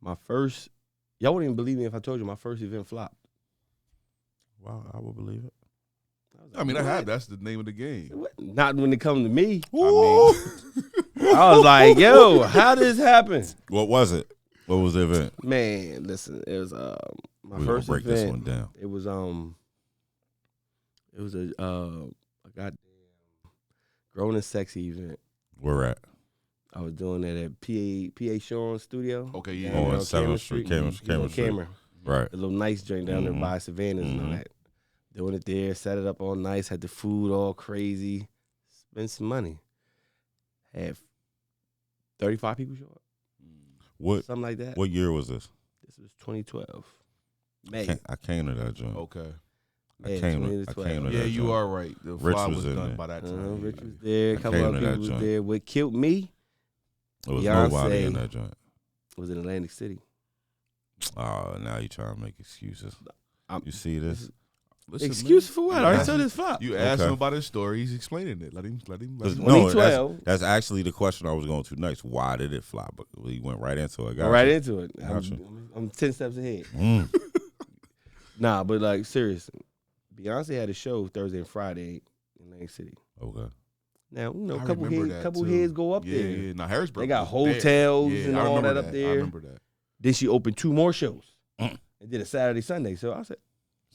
y'all wouldn't even believe me if I told you my first event flopped. Wow, I would believe it. I mean, that's the name of the game. What? Not when it comes to me. I mean, I was like, yo, how did this happen? What was it? What was the event? Man, listen, it was my We're first gonna break event. this one down. It was a goddamn grown and sexy event. Where at? I was doing that at PA Sean Studio. okay, yeah. down Oh, there on 7th Street, Cameron Street. Cameron. Right. A little nice joint down there Mhm. by Savannah's and all that. Doing it there, set it up all nice, had the food all crazy. Spent some money. Had 35 people show up. What? Something like that. What year was this? This was 2012. May. I came to that joint. Okay. May I came 2012. to Yeah, that you joint. are right. The Rich fly was was in done there. by that time. Rich was there. A I couple came other to that people was joint. there. What killed me There was Beyonce. nobody in that joint. was in Atlantic City. Oh, now you trying to make excuses. I'm- You see this? Listen, Excuse man, for what? you I already asked told him- this flop. You asked Okay. him about his story. He's explaining it. Let him. No, 2012. that's actually the question I was going to next. Why did it flop? But we went right into it. Right into it. Gotcha. I'm 10 steps ahead. Mm. Nah, but like seriously, Beyonce had a show Thursday and Friday in Atlantic City. Okay. Now, I a couple remember that, couple too. heads go up Yeah, there. yeah. Now Harrisburg. They got was there. hotels Yeah, and I all remember that up there. I remember that. Then she opened 2 more shows. Mm. And did a Saturday, Sunday. So I said,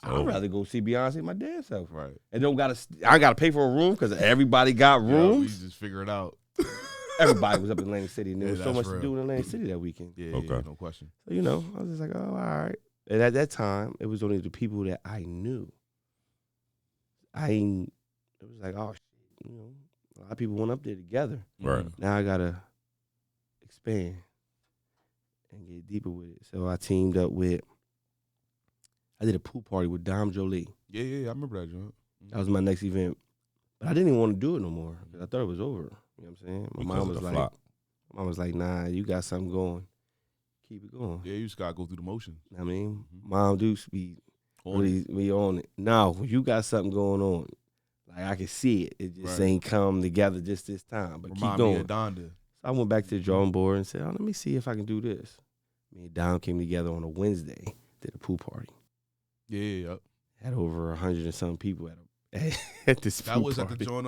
I'd rather go see Beyonce my damn self. Right. And I gotta pay for a room because everybody got Yeah, we rooms. just figure it out. Everybody was up in Atlantic City, and there Yeah, was so that's much real. to do in Atlantic City that weekend. Yeah, Okay. yeah, no question. So, I was just like, oh, all right. And at that time, it was only the people that I knew. It was like, oh, shit, a lot of people went up there together. Right. Now I gotta expand and get deeper with it. So I teamed up I did a pool party with Dom Jolie. Yeah, I remember that, John. That was my next event. But I didn't even want to do it no more because I thought it was over. You know what I'm saying? My Because mom of was the like, flop. nah, you got something going. Keep it going. Yeah, you just gotta go through the motions. I mean, Mhm. mom do be really on it. No, you got something going on. Like I can see it. It just Right. ain't come together just this time. But Remind keep me going. of Donda. So I went back to the drawing board and said, let me see if I can do this. Me and Dom came together on a Wednesday, did a pool party. Yeah. Had over 100 and some people at this That pool was party. at the joint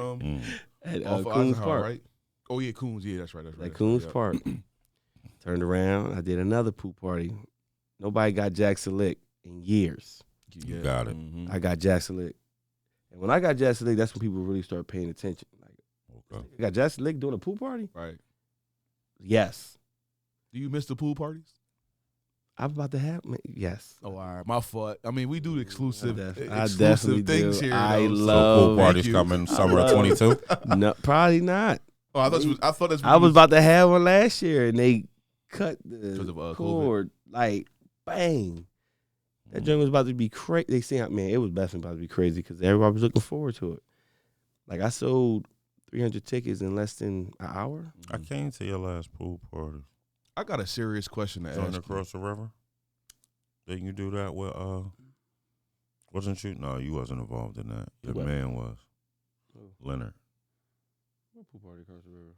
At off of Coons Eisenhower, Park. right? Oh yeah, Coons. Yeah, that's right. At Coons yeah. Park. Turned around. I did another pool party. Nobody got Jack Slick in years. You got it. Mhm. I got Jack Slick. And when I got Jack Slick, that's when people really start paying attention. Like, Okay. I got Jack Slick doing a pool party? Right. Yes. Do you miss the pool parties? I'm about to have, yes. Oh, all right. My fault. I mean, we do the exclusive, I definitely things do. here. I though, so- love- Pool parties Thank you. coming summer of love- 22. No, probably not. Oh, I thought that's. I was about to have one last year, and they cut Because the of, COVID. cord. Like, bang. That joint was about to be crazy. They said, man, it was definitely about to be crazy because everybody was looking forward to it. Like, I sold 300 tickets in less than an hour. I came to your last pool party. I got a serious question to Joint ask. across the river. Didn't you do that with wasn't you? No, you wasn't involved in that. Your What? man was. Who? Leonard. What pool party across the river?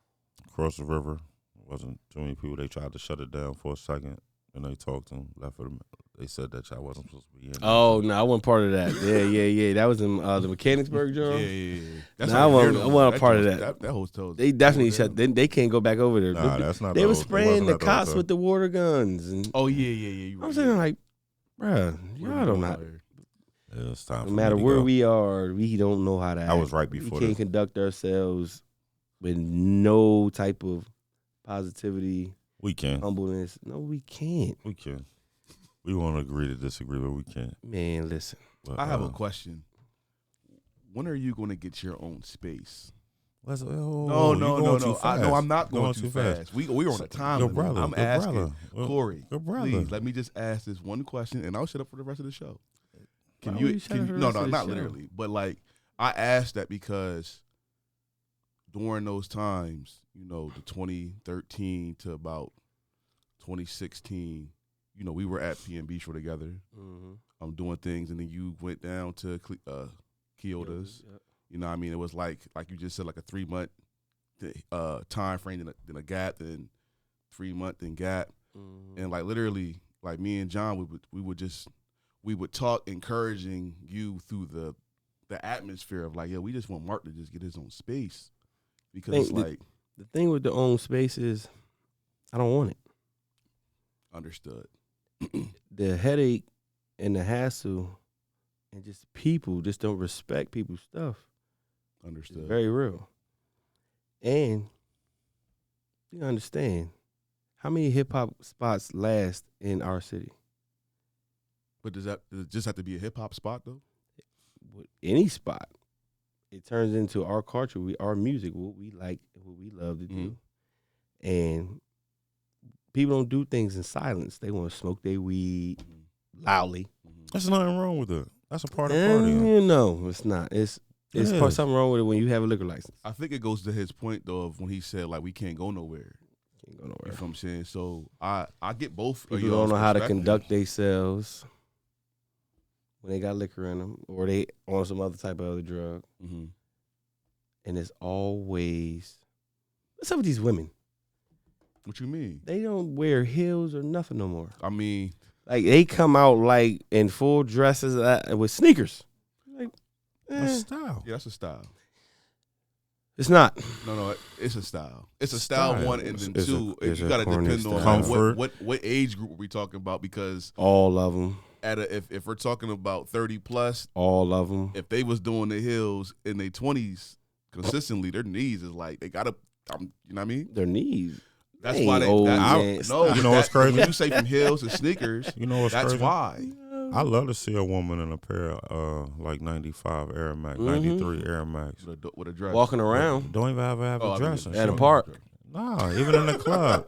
Across the river. Wasn't too many people. They tried to shut it down for a second. And they talked to him, left with him. They said that y'all wasn't supposed to be in there. Oh, no, I wasn't part of that. Yeah. That was in the Mechanicsburg Yeah, joint. yeah. That's Nah, not I wasn't a part of joint- that. That hotel. They definitely shut. They can't go back over there. Nah, that's not They the were hotel. It spraying wasn't the at the cops hotel. with the water guns. And Oh yeah. You I'm right. saying, like, bruh, y'all don't know. Yeah, it's time No for matter me to where go. we are, we don't know how to act. I was right before We can't this. conduct ourselves with no type of positivity, We can. humbleness. No, we can't. We can. We want to agree to disagree, but we can't. Man, listen. But, I have a question. When are you going to get your own space? Let's, No. I'm not going too fast. We're on a time Good limit. brother. I'm good asking brother. Well, Corey. good brother. Please let me just ask this one question, and I'll shut up for the rest of the show. Can Why you? would you shut Can up you for the no, rest no, of the not show? literally, but like I asked that because during those times, the 2013 to about 2016, we were at P&B Show together. I'm doing things, and then you went down to Kyoto's. Yep. You know what I mean? It was like you just said, like a 3 month time frame, then a gap, then 3 month, then gap. And like literally, like me and John, we would talk, encouraging you through the atmosphere of like, we just want Mark to just get his own space, because it's like the thing with the own space is I don't want it. Understood. The headache and the hassle and just people just don't respect people's stuff. Understood. It's very real. And you understand how many hip hop spots last in our city? But does it just have to be a hip hop spot though? With any spot, it turns into our culture, our music, what we like, what we love to do. And people don't do things in silence. They want to smoke their weed loudly. There's nothing wrong with it. That's a part of partying. No, it's not. It's something wrong with it when you have a liquor license. I think it goes to his point though of when he said like we can't go nowhere. Can't go nowhere. You know what I'm saying? So I get both. People don't know how to conduct themselves when they got liquor in them, or they on some other type of other drug. And it's always, what's up with these women? What you mean? They don't wear heels or nothing no more. I mean, like they come out like in full dresses with sneakers. Like, That's style. Yeah, that's a style. It's not. No, it's a style. It's a style one, and then two. You got to depend on comfort. What age group are we talking about? Because all of them. If we're talking about 30 plus, all of them. If they was doing the hills in their 20s consistently, their knees is like they gotta. You know what I mean? Their knees. That's why they. No, you know what's crazy? When you say from heels and sneakers, you know what's that's crazy? why. I love to see a woman in a pair of like 95 Air Max, 93 Air Max. With a dress. Walking around. Don't even have a dress. At a park. Nah, even in the club.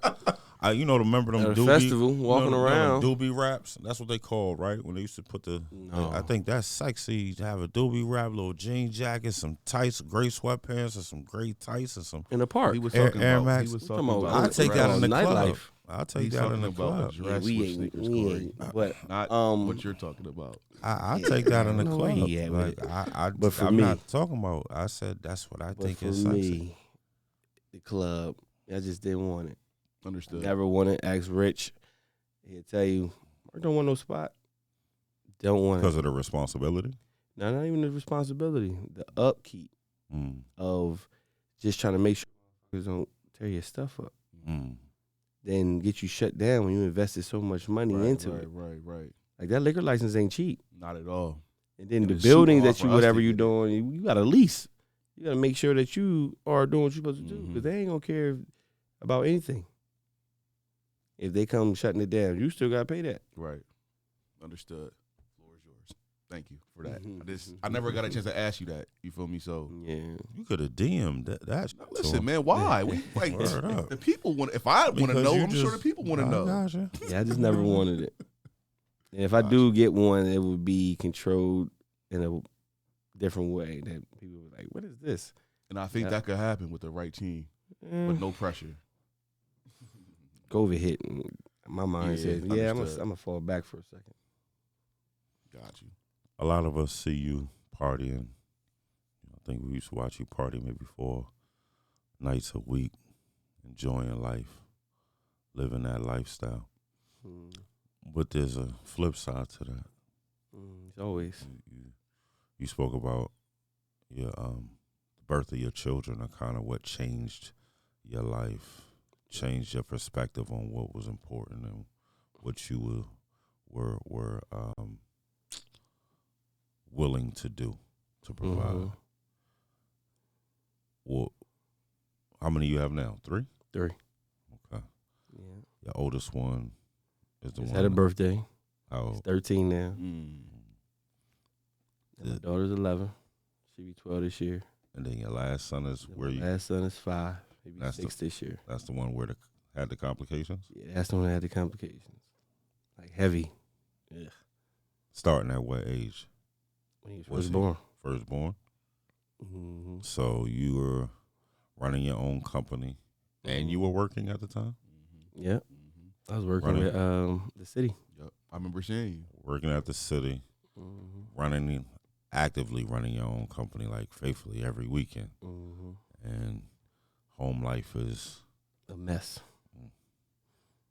Remember them at a doobie, festival, walking around. Doobie wraps. That's what they called, right? When they used to put I think that's sexy to have a doobie wrap, little jean jacket, some tights, gray sweatpants, and some gray tights, and some in the park. He was talking Air about. Max. He was talking about. I'll take that in the club. Nightlife. I'll take that in the club. We ain't. But not what you're talking about. I'll take that in the club. But for I'm me, not talking about. I said that's what I think is sexy. Me, the club, I just didn't want it. Understood. Never wanted. Ask Rich. He'll tell you, I don't want no spot. Don't want it. Because of the responsibility? No, not even the responsibility. The upkeep of just trying to make sure you don't tear your stuff up. Then get you shut down when you invested so much money into it. Right. Like that liquor license ain't cheap. Not at all. And then the building that whatever you're doing, you got a lease. You got to make sure that you are doing what you're supposed to do, because they ain't gonna care about anything. If they come shutting it down, you still got to pay that. Right. Understood. Floor is yours. Thank you for that. I never got a chance to ask you that. You feel me? So yeah, you could have DM'd that. Listen, man, why? The people want. If I want to know, I'm sure the people want to know. Yeah, I just never wanted it. And if I do get one, it would be controlled in a different way. That people were like, "What is this?" And I think that could happen with the right team, but no pressure. COVID hit, and my mind said, I'm gonna fall back for a second. Got you. A lot of us see you partying. I think we used to watch you party maybe 4 nights a week, enjoying life, living that lifestyle. But there's a flip side to that. It's always. You spoke about your birth of your children and kind of what changed your life. Changed your perspective on what was important and what you were willing to do to provide. Well, how many you have now? 3? 3. Okay. Yeah. Your oldest one is the one. Had a birthday. Oh, he's 13 now. My daughter's 11. She'll be 12 this year. And then your last son is Last son is 5. Maybe 6 this year. That's the one where had the complications? Yeah, that's the one that had the complications. Like heavy. Yeah. Starting at what age? When he was first born. Firstborn? So you were running your own company and you were working at the time? Yep. I was working at the city. Yep. I remember seeing you. Working at the city. Actively running your own company, like faithfully every weekend. And home life is a mess.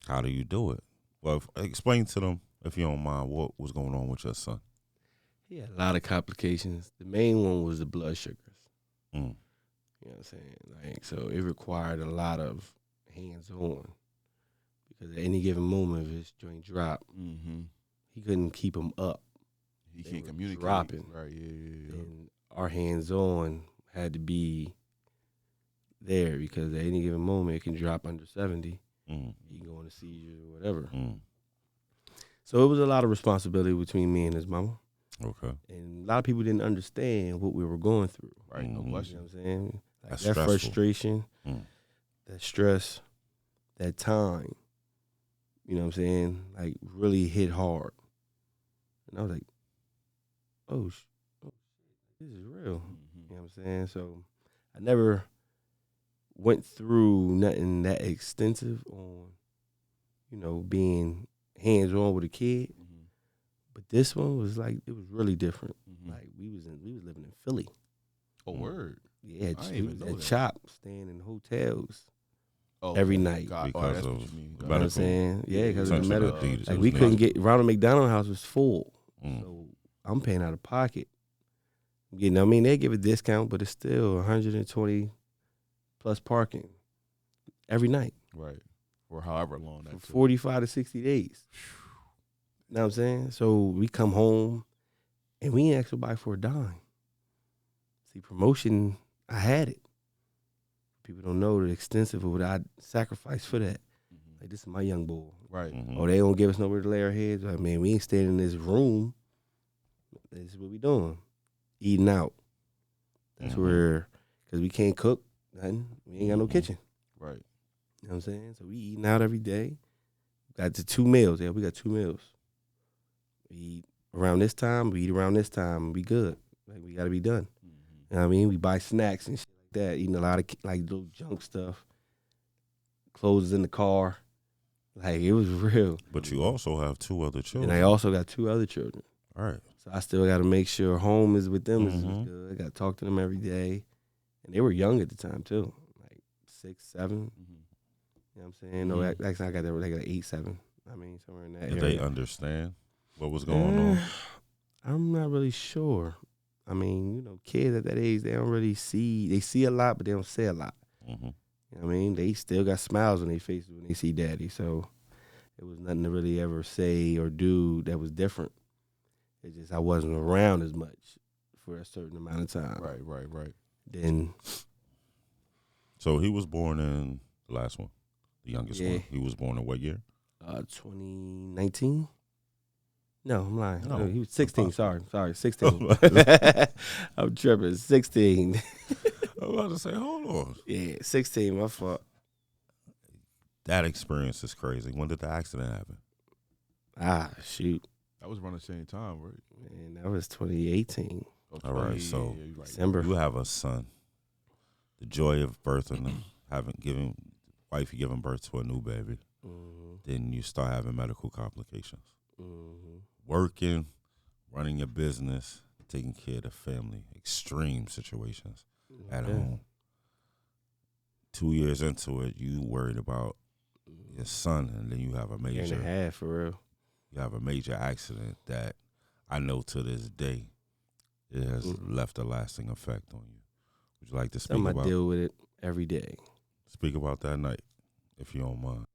How do you do it? Well, explain to them, if you don't mind, what was going on with your son. He had a lot of complications. The main one was the blood sugars. Mm. You know what I'm saying? Like, so it required a lot of hands-on because at any given moment, if his joint dropped, he couldn't keep him up. He They can't were communicate. dropping. Right, yeah. And our hands-on had to be there because at any given moment, it can drop under 70. Mm. He can go into seizures or whatever. Mm. So it was a lot of responsibility between me and his mama. Okay. And a lot of people didn't understand what we were going through. Right, no Mhm. You question. know what I'm saying? Like That's that stressful. frustration, Mm. that stress, that time, you know what I'm saying? Like really hit hard. And I was like, oh this is real. You know what I'm saying? So I never went through nothing that extensive on, you know, being hands-on with a kid. But this one was like, it was really different. Like we was living in Philly. Oh, word. Yeah, I didn't we even was know at that. CHOP, staying in hotels Oh, every okay. night. God, Because that's of what you mean. You know what I'm medical saying? Yeah, because of the attention medical. that needed. Like It we was couldn't needed. get Ronald McDonald House was full, Mm. so I'm paying out of pocket. You know, I mean, they give a discount, but it's still 120 plus parking every night Right. Or however long for that took. 45 to 60 days. You know what I'm saying? So we come home and we ain't ask nobody for a dime. See, promotion, I had it. People don't know the extensive of what I sacrificed for that. Like, this is my young boy. Right. Mhm. Oh, they don't give us nowhere to lay our heads. Like, man, we ain't staying in this room. This is what we doing. Eating out. That's Mhm. where, because we can't cook nothing. We ain't got no Mhm. kitchen. Right. You know what I'm saying? So we eating out every day. Got to 2 meals. Yeah, we got 2 meals. We eat around this time. We eat around this time. We good. Like, we got to be done. You know what I mean? We buy snacks and shit like that. Eating a lot of, like, little junk stuff. Clothes in the car. Like, it was real. But you also have 2 other children. And I also got 2 other children. All right. So I still got to make sure home is with them is Mhm. good. I got to talk to them every day. And they were young at the time, too. Like 6, 7. You know what I'm saying? No, actually, I got that. They got 8, 7. I mean, somewhere in that Did area. they understand what was going on? I'm not really sure. I mean, you know, kids at that age, they don't really see. They see a lot, but they don't say a lot. Mm-hmm. You know what I mean? They still got smiles on their faces when they see daddy. So it was nothing to really ever say or do that was different. It's just I wasn't around as much for a certain amount of time. Right. Then, So he was born in the last one, the youngest Yeah. one. He was born in what year? 2019? No, I'm lying. No, He was 16. impossible. Sorry, 16. I'm tripping. 16. I was about to say, hold on. Yeah, 16. My fault. That experience is crazy. When did the accident happen? Shoot. That was around the same time, right? Man, that was 2018. Oh, All right, 20, so yeah, you're right. December. You have a son. The joy of birth and wife giving birth to a new baby. Mm-hmm. Then you start having medical complications. Mm-hmm. Working, running your business, taking care of the family. Extreme situations at home. 2 years into it, you worried about your son, and then you have a Year and a major, half, for real. you have a major accident that I know to this day it has left a lasting effect on you. Would you like to speak Something I about? deal with it every day. Speak about that night, if you don't mind.